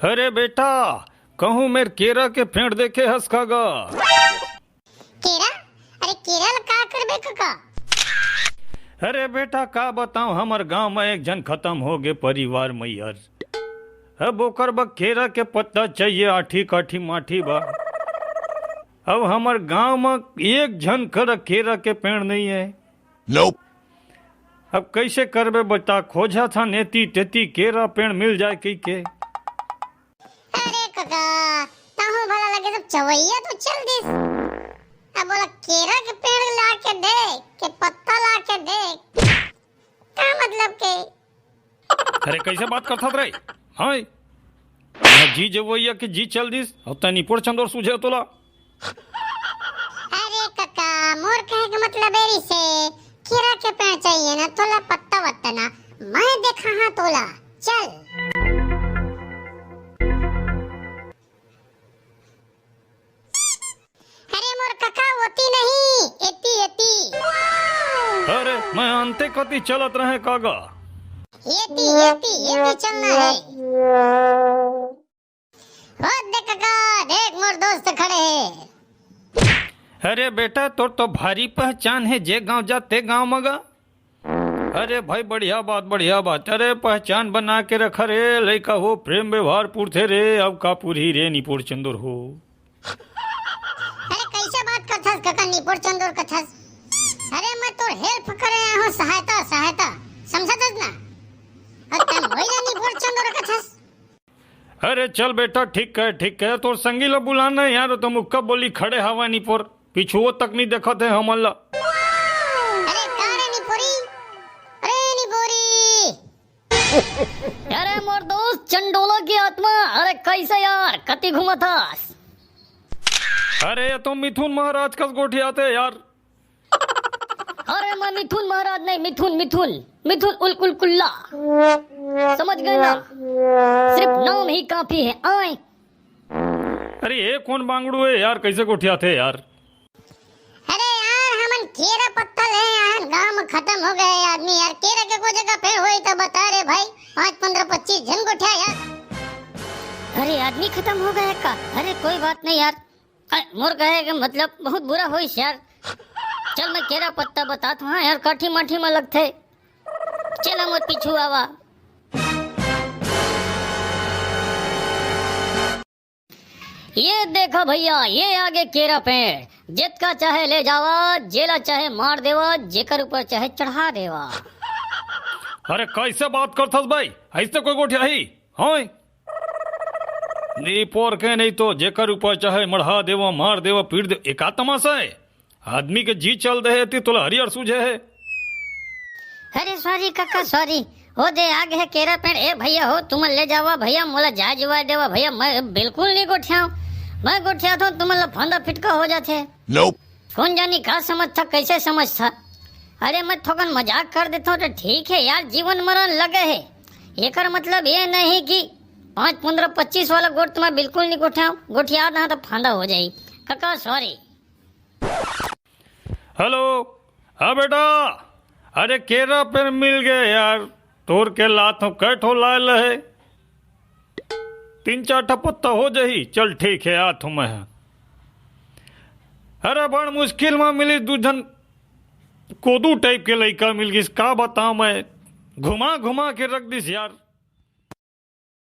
अरे बेटा, कहूँ मेरे केरा के पेड़ देखे हंस खागा। केरा? अरे केरा ला का करबे काका? अरे बेटा का बताऊं, हमार गांव में एक जन खत्म हो गए परिवार मैयर। अब ओकर बा केरा के पत्ता चाहिए, आठी काठी माठी बा। अब हमार गांव में एक जन कर केरा के पेड़ नहीं है। Nope. अब कैसे करबे बता, खोजा था नेती तेती केरा पेड़ मिल जाए कई के। अरे काका, ताहू भला लगे तो चवैया तो चल दिस। अब बोला केरा के पेड़ ला के दे, के पत्ता ला के दे, का मतलब के? अरे कैसे बात करता रे? हाँ जी जवैया के जी चल दिस और तनी पोड़ चंदोर सूझे तोला। अरे काका, मोर कहे के मतलब एरी से केरा के पेड़ चाहिए ना, तोला पत्ता वत्ता ना, मैं देखा हाँ तोला। चल अरे मोर काका होती नहीं, एती एती। अरे मैं अंते कति चलत रहे कागा। एती एती एती चलना है। वो देख काका, देख मोर दोस्त खड़े है। अरे बेटा तोर तो भारी पहचान है, जे गांव जाते गांव मगा। अरे भाई बढ़िया बात बढ़िया बात। अरे पहचान बना के रखा रे लड़का हो, प्रेम व्यवहार पूरते रे, अब का पूरी रे निपुर चंदुर हो। अरे कैसे बात करथस काका, निपुर चंदुर कथस? अरे मैं तोर हेल्प करे आया हूँ, सहायता सहायता, समझतस ना? और तुम होइला निपुर चंदुर कथस? अरे चल बेटा ठीक है, तोर संगी लो बुलाना यार, तुम मुक्का बोली खड़े हवा निपुर, पिछुओ तक नहीं देखा थे हमला। अरे कारे निपुरी, अरे निपुरी। अरे मोर दोस्त चंडोला की आत्मा, अरे कैसे यार, कति घूमथास? अरे ये तो मिथुन महाराज कस गोठी आते यार। अरे मैं मिथुन महाराज नहीं, मिथुन उलकुल्ला, समझ गए ना? सिर्फ नाम ही काफी है। आए अरे ये कौन बांगड़ू है यार, कैसे गोठी आते यार? अरे यार हमन केरा पत्ता ले आए, गांव में खत्म हो गए आदमी यार। केरा के कोई जगह पेड़ होई तो बता रे भाई, 5 15 25 जन गोठा यार। अरे आदमी खत्म हो गया का? अरे कोई बात नहीं यार, मोर कहे के मतलब बहुत बुरा होई यार। चल मैं केरा पत्ता बतात हूँ यार, काठी माठी में लगते। चल मोर पीछू आवा। ये देखा भैया, ये आगे केरा पेड़, जितका चाहे ले जावा, जेला चाहे मार देवा, जेकर ऊपर चाहे चढ़ा देवा। अरे कैसे बात करथस भाई, ऐसे कोई गोठी आई? हाँ नहीं पोर के नहीं तो जेकर ऊपर चाहे मढ़ा देवा, मार देवा, पीट दे, एका तमाशा है। आदमी के जी चल दे ती तोला हरियर सूझे है। अरे सॉरी काका सॉरी, हो दे आगे है केरा पेड़। ए भैया हो, तुम ले जावा भैया, मोला जा जवा देवा भैया, मैं बिल्कुल नहीं गोठियाऊं। मैं गोठिया तो तुम्हारा फंदा फिटका हो जाते। Nope. कौन जानी का समझ था, कैसे समझ था? अरे मैं थोकन मजाक कर देता हूँ तो ठीक है यार, जीवन मरण लगे है। एकर मतलब ये नहीं कि 5 15 25 वाला गोट तुम्हें बिल्कुल नहीं गोठियाऊं। गोठिया ना तो फंदा हो जाये। काका सॉरी। हेलो हाँ बेटा, अरे केरा पेड़ मिल गए यार, तोड़ के लात कैठो लाल है, 3 4 पत्ता हो जाही। चल ठीक है आ तुम्हें। अरे बड़ मुश्किल में मिली दूधन कोदू टाइप के लड़का मिल गई, का बताऊं मैं, घुमा घुमा के रख दिस यार।